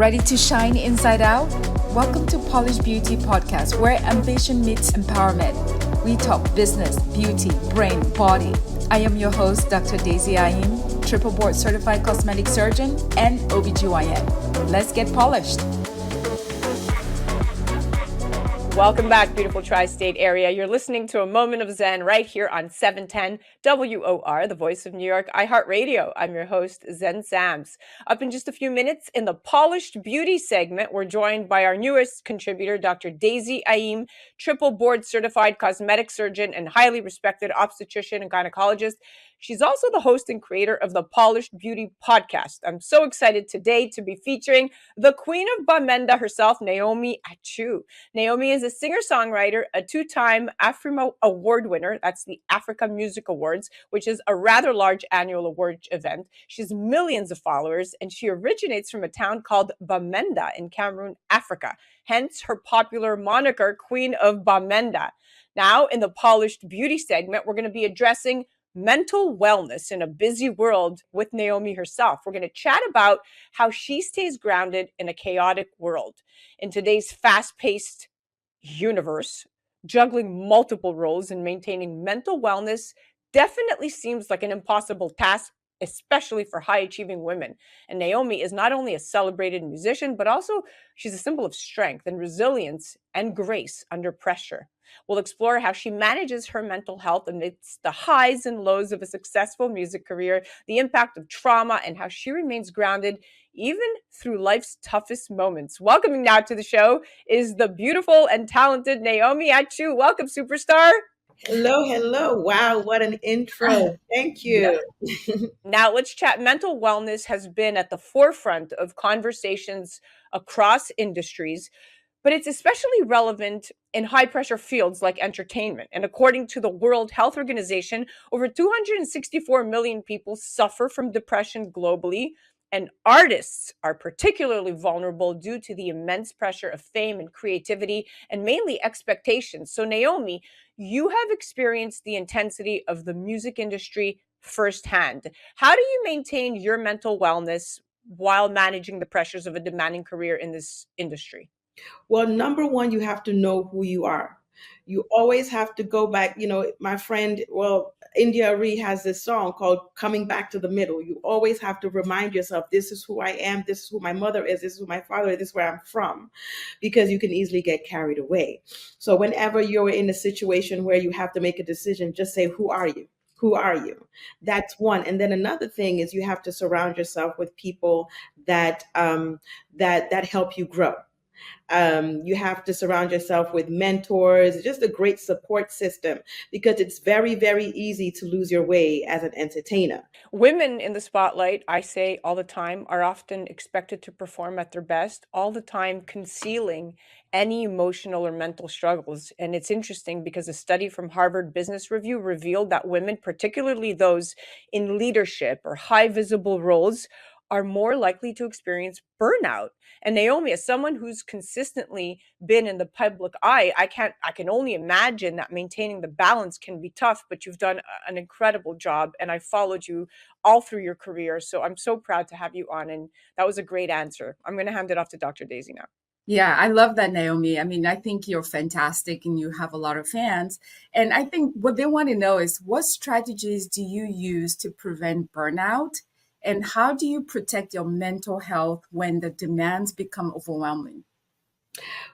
Ready to shine inside out? Welcome to Polished Beauty Podcast, where ambition meets empowerment. We talk business, beauty, brain, body. I am your host, Dr. Daisy Aim, triple board certified cosmetic surgeon and OBGYN. Let's get polished. Welcome back, beautiful tri-state area. You're listening to A Moment of Zen right here on 710 WOR, the voice of New York, iHeartRadio. I'm your host, Zen Sams. Up in just a few minutes, in the Polished Beauty segment, we're joined by our newest contributor, Dr. Daisy Aim, triple board certified cosmetic surgeon and highly respected obstetrician and gynecologist. She's also the host and creator of the Polished Beauty podcast. I'm so excited today to be featuring the Queen of Bamenda herself, Naomi Achu. Naomi is a singer-songwriter, a two-time AFRIMA award winner. That's the Africa Music Awards, which is a rather large annual award event. She has millions of followers, and she originates from a town called Bamenda in Cameroon, Africa. Hence her popular moniker, Queen of Bamenda. Now, in the Polished Beauty segment, we're going to be addressing mental wellness in a busy world with Naomi herself. We're going to chat about how she stays grounded in a chaotic world. In today's fast-paced universe, juggling multiple roles and maintaining mental wellness definitely seems like an impossible task, especially for high-achieving women. And Naomi is not only a celebrated musician, but also she's a symbol of strength and resilience and grace under pressure. We'll explore how she manages her mental health amidst the highs and lows of a successful music career, the impact of trauma, and how she remains grounded even through life's toughest moments. Welcoming now to the show is the beautiful and talented Naomi Achu. Welcome, superstar. Hello. Wow, what an intro. Thank you. Yeah. Now let's chat. Mental wellness has been at the forefront of conversations across industries, but it's especially relevant in high-pressure fields like entertainment. And according to the World Health Organization, over 264 million people suffer from depression globally, and artists are particularly vulnerable due to the immense pressure of fame and creativity, and mainly expectations. So Naomi, you have experienced the intensity of the music industry firsthand. How do you maintain your mental wellness while managing the pressures of a demanding career in this industry? Well, number one, you have to know who you are. You always have to go back. My friend, India Ree has this song called Coming Back to the Middle. You always have to remind yourself, this is who I am, this is who my mother is, this is who my father is, this is where I'm from, because you can easily get carried away. So whenever you're in a situation where you have to make a decision, just say, who are you? Who are you? That's one. And then another thing is you have to surround yourself with people that help you grow. You have to surround yourself with mentors, just a great support system, because it's very, very easy to lose your way as an entertainer. Women in the spotlight, I say all the time, are often expected to perform at their best, all the time concealing any emotional or mental struggles. And it's interesting because a study from Harvard Business Review revealed that women, particularly those in leadership or high visible roles, are more likely to experience burnout. And Naomi, as someone who's consistently been in the public eye, I can only imagine that maintaining the balance can be tough, but you've done an incredible job, and I followed you all through your career. So I'm so proud to have you on, and that was a great answer. I'm going to hand it off to Dr. Daisy now. Yeah, I love that, Naomi. I mean, I think you're fantastic and you have a lot of fans. And I think what they want to know is what strategies do you use to prevent burnout? And how do you protect your mental health when the demands become overwhelming?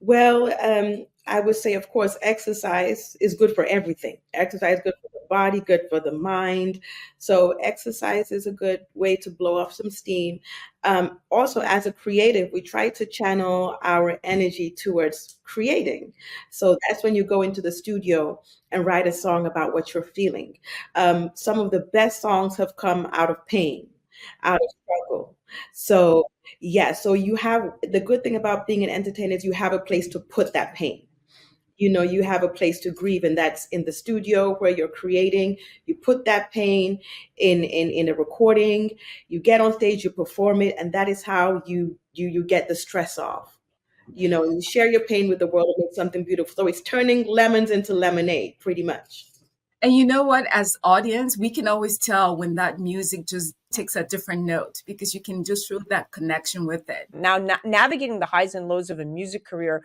Well, I would say, of course, exercise is good for everything. Exercise is good for the body, good for the mind. So exercise is a good way to blow off some steam. Also, as a creative, we try to channel our energy towards creating. So that's when you go into the studio and write a song about what you're feeling. Some of the best songs have come out of pain, out of struggle. So you have the good thing about being an entertainer is you have a place to put that pain. You have a place to grieve, and that's in the studio where you're creating. You put that pain in a recording, you get on stage, you perform it, and that is how you get the stress off. You share your pain with the world and make something beautiful. So it's turning lemons into lemonade, pretty much. And you know what? As audience, we can always tell when that music just takes a different note because you can just feel that connection with it. Now, navigating the highs and lows of a music career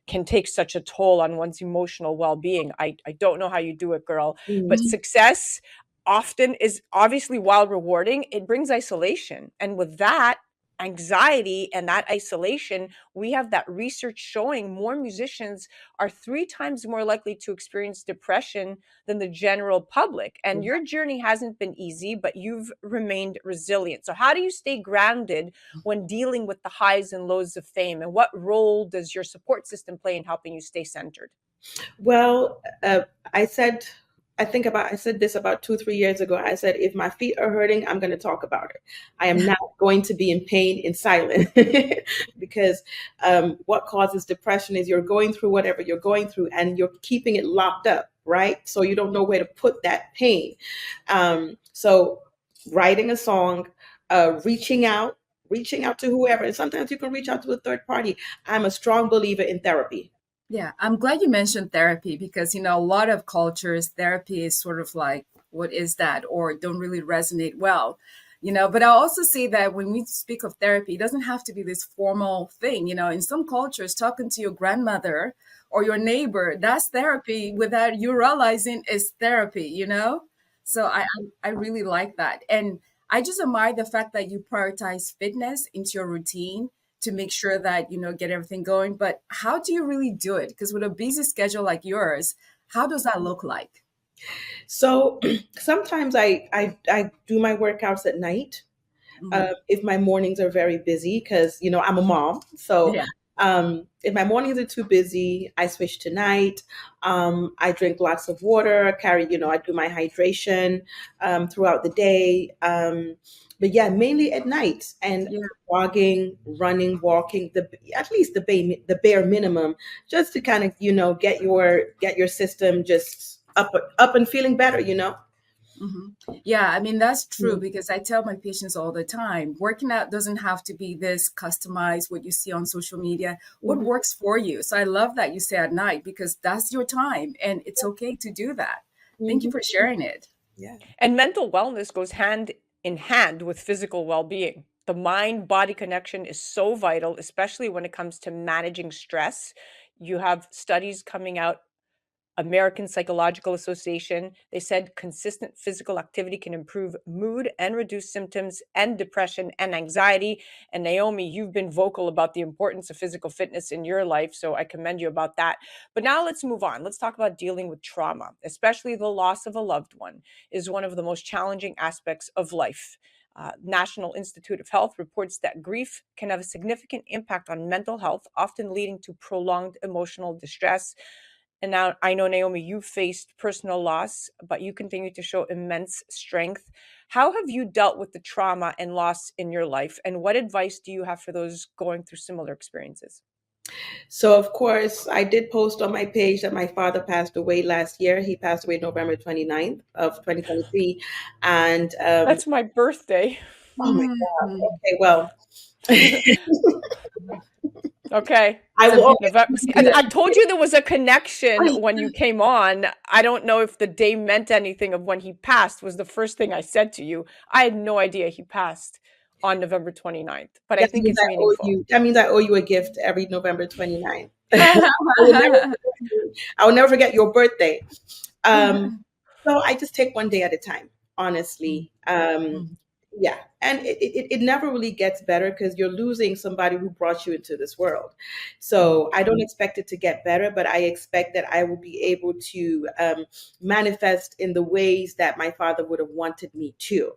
can take such a toll on one's emotional well-being. I don't know how you do it, girl, but Mhm. success often is obviously, while rewarding, it brings isolation. And with that anxiety and that isolation, we have that research showing more musicians are 3 times more likely to experience depression than the general public. And your journey hasn't been easy, but you've remained resilient. So how do you stay grounded when dealing with the highs and lows of fame? And what role does your support system play in helping you stay centered? Well, I said this about 2, 3 years ago. I said, if my feet are hurting, I'm going to talk about it. I am not going to be in pain in silence because what causes depression is you're going through whatever you're going through and you're keeping it locked up, right? So you don't know where to put that pain. So writing a song, reaching out to whoever, and sometimes you can reach out to a third party. I'm a strong believer in therapy. Yeah, I'm glad you mentioned therapy because, a lot of cultures, therapy is sort of like, what is that? Or don't really resonate well, But I also say that when we speak of therapy, it doesn't have to be this formal thing. In some cultures, talking to your grandmother or your neighbor, that's therapy without you realizing it's therapy. So I really like that. And I just admire the fact that you prioritize fitness into your routine to make sure that get everything going. But how do you really do it? Because with a busy schedule like yours, how does that look like? So sometimes I do my workouts at night. Mhm. If my mornings are very busy, because I'm a mom. So Yeah. if my mornings are too busy, I switch to night. I drink lots of water. I do my hydration throughout the day. But yeah, mainly at night and Yeah. jogging, running, walking, at least the bare minimum, just to kind of get your system just up and feeling better. Yeah, I mean, that's true Mhm. because I tell my patients all the time, working out doesn't have to be this customized, what you see on social media, what Mhm. works for you. So I love that you say at night because that's your time and it's okay to do that. Thank you Mhm. for sharing it. Yeah. And mental wellness goes hand in hand with physical well-being. The mind body connection is so vital, especially when it comes to managing stress. You have studies coming out, American Psychological Association. They said consistent physical activity can improve mood and reduce symptoms and depression and anxiety. And Naomi, you've been vocal about the importance of physical fitness in your life, so I commend you about that. But now let's move on. Let's talk about dealing with trauma, especially the loss of a loved one is one of the most challenging aspects of life. National Institute of Health reports that grief can have a significant impact on mental health, often leading to prolonged emotional distress. And now I know, Naomi, you faced personal loss, but you continue to show immense strength. How have you dealt with the trauma and loss in your life? And what advice do you have for those going through similar experiences? So, of course, I did post on my page that my father passed away last year. He passed away November 29th of 2023. And, That's my birthday. oh my God. Okay, well, Okay. I So will always November. give See, you I told that. you there was a connection when you came on. I don't know if the day meant anything of when he passed was the first thing I said to you. I had no idea he passed on November 29th, but I That think means it's meaningful. that means I owe you a gift every November 29th. I will never forget your birthday. Um, so I just take one day at a time, honestly. Yeah. And it never really gets better because you're losing somebody who brought you into this world. So I don't expect it to get better, but I expect that I will be able to manifest in the ways that my father would have wanted me to.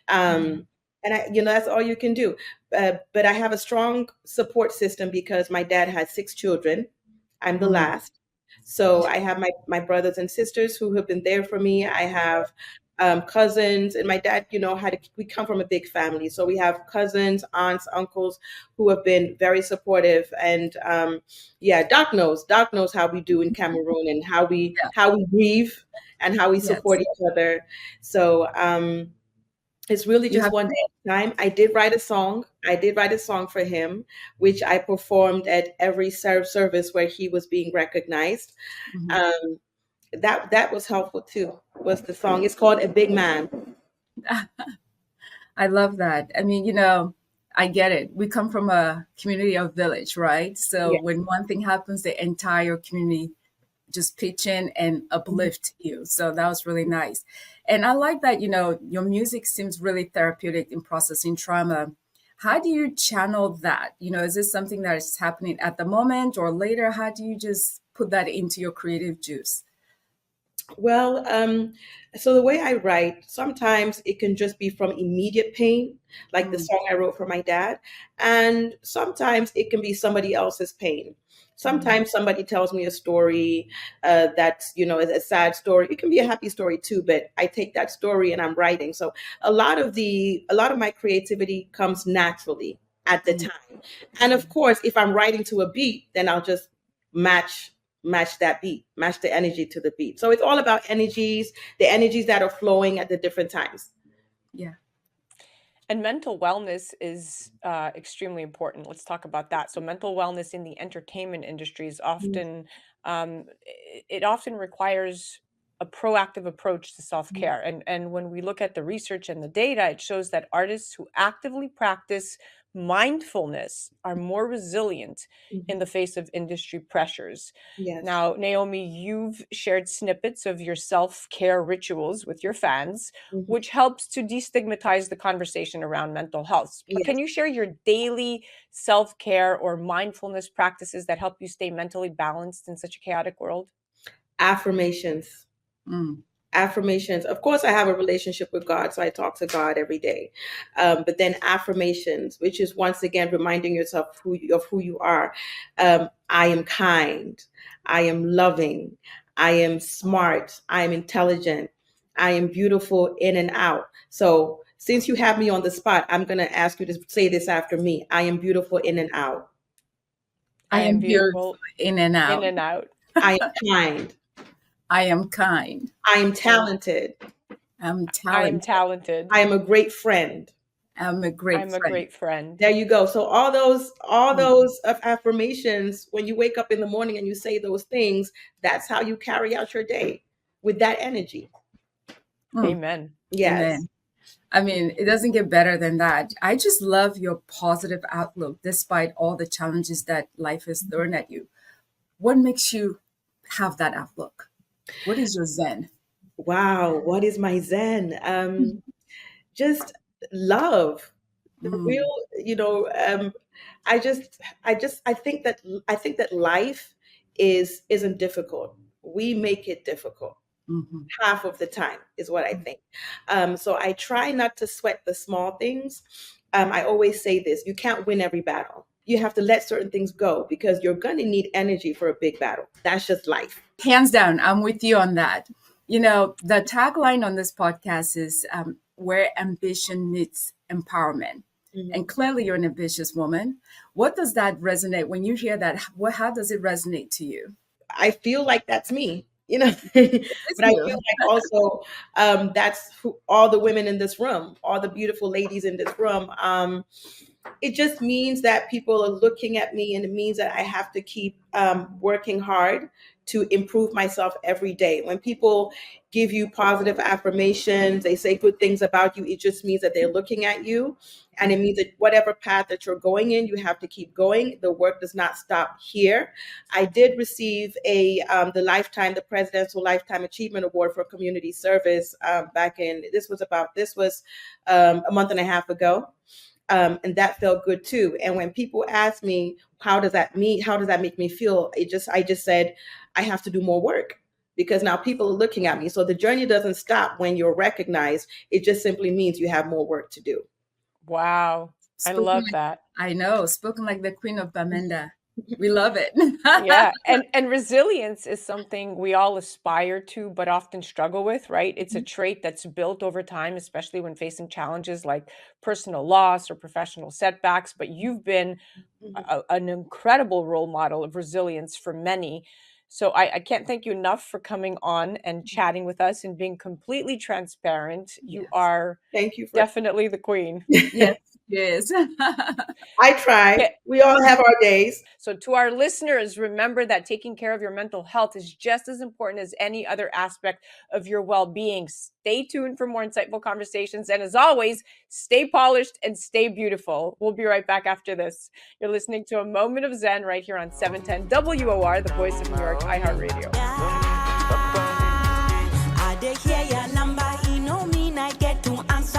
Um, and that's all you can do. But I have a strong support system because my dad had 6 children. I'm the last. So I have my brothers and sisters who have been there for me. I have cousins, and my dad, we come from a big family. So we have cousins, aunts, uncles who have been very supportive. And yeah, Doc knows how we do in Cameroon and Yeah. how we grieve and how we support Yes. each other. So it's really You just have. one day at a time. I did write a song. I did write a song for him, which I performed at every service where he was being recognized. Mhm. Um, that was helpful too. Was the song? It's called "A Big Man." I love that. I mean, I get it. We come from a community of village, right? So Yeah. when one thing happens, the entire community just pitch in and Mhm. uplift you. So that was really nice. And I like that, your music seems really therapeutic in processing trauma. How do you channel that? Is this something that is happening at the moment or later? How do you just put that into your creative juice? Well, so the way I write, sometimes it can just be from immediate pain, like the Mm, song I wrote for my dad, and sometimes it can be somebody else's pain. mm, Sometimes somebody tells me a story that's, is a sad story. It can be a happy story too, but I take that story and I'm writing. So a lot of my creativity comes naturally at the mm. time. And of course, if I'm writing to a beat, then I'll just match match that beat, match the energy to the beat. So it's all about energies, the energies that are flowing at the different times. Yeah. And mental wellness is extremely important. Let's talk about that. So, mental wellness in the entertainment industry is often, it often requires a proactive approach to self Mhm. care. And when we look at the research and the data, it shows that artists who actively practice mindfulness are more resilient in Mhm. the face of industry pressures. Yes. Now, Naomi, you've shared snippets of your self care rituals with your fans, Mhm. which helps to destigmatize the conversation around mental health. But can Yes. you share your daily self care or mindfulness practices that help you stay mentally balanced in such a chaotic world? Affirmations. Mm, Affirmations. Of course, I have a relationship with God, so I talk to God every day. But then affirmations, which is once again reminding yourself of who you are. I am kind. I am loving. I am smart. I am intelligent. I am beautiful in and out. So since you have me on the spot, I'm going to ask you to say this after me. I am beautiful in and out. I I am am beautiful beautiful in and in out. and out. I am kind. I am kind. I am I, talented. I'm I am talented. talented. I am a great friend. I'm a great I'm a friend. great friend. There you go. So all Mm, those of affirmations, when you wake up in the morning and you say those things, that's how you carry out your day with that energy. mm. Amen. Yes. Amen. I mean, it doesn't get better than that. I just love your positive outlook despite all the challenges that life has thrown at you. What makes you have that outlook? What is your zen? Wow. What is my Zen? Just love. The real, Mm, I think that life isn't difficult. We make it difficult. mhm. Half of the time is what I think. So I try not to sweat the small things. I always say this: you can't win every battle. You have to let certain things go because you're going to need energy for a big battle. That's just life. Hands down, I'm with you on that. The tagline on this podcast is where ambition meets empowerment. And Mhm. clearly, you're an ambitious woman. What does that resonate when you hear that? How does it resonate to you? I feel like that's me, but It's I you. feel like also that's who, all the women in this room, all the beautiful ladies in this room. It just means that people are looking at me, and it means that I have to keep working hard to improve myself every day. When people give you positive affirmations, they say good things about you, it just means that they're looking at you, and it means that whatever path that you're going in, you have to keep going. The work does not stop here. I did receive the Presidential Lifetime Achievement Award for community service back in this was a month and a half ago, and that felt good too. And when people ask me, how does that make me feel? I just said, I have to do more work because now people are looking at me. So the journey doesn't stop when you're recognized. It just simply means you have more work to do. Wow. I Spoken love like, that. I know, spoken like the Queen of Bamenda. We love it. Yeah, and resilience is something we all aspire to, but often struggle with, right? It's a trait that's built over time, especially when facing challenges like personal loss or professional setbacks. But you've been Mhm. an incredible role model of resilience for many. So I can't thank you enough for coming on and chatting with us and being completely transparent. You Yes. are Thank you for definitely the queen. Yes. Yes. I try. Yeah. We all have our days. So, to our listeners, remember that taking care of your mental health is just as important as any other aspect of your well being. Stay tuned for more insightful conversations. And as always, stay polished and stay beautiful. We'll be right back after this. You're listening to A Moment of Zen right here on 710 WOR, the voice of New York, iHeartRadio. I dey hear your number, e no mean I get to answer.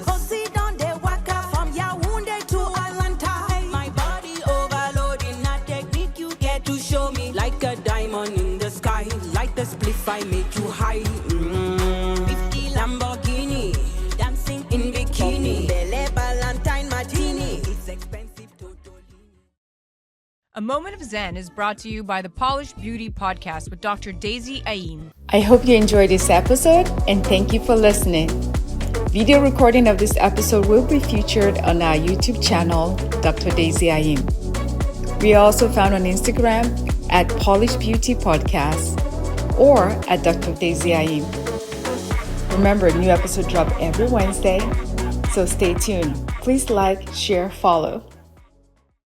Cause it don dey waka from Yaounde to Atlanta. My body overloading, na technique you get to show me. Like a diamond in the sky, like the spliff I make you high. 50 Lamborghini, dancing in bikini. Belle Valentine martini, it's expensive totally. A Moment of Zen is brought to you by the Polished Beauty Podcast with Dr. Daisy Ayin. I hope you enjoyed this episode and thank you for listening. Video recording of this episode will be featured on our YouTube channel, Dr. Daisy Ayin. We are also found on Instagram at Polished Beauty Podcast or at Dr. Daisy Ayin. Remember, a new episode drop every Wednesday, so stay tuned. Please like, share, follow.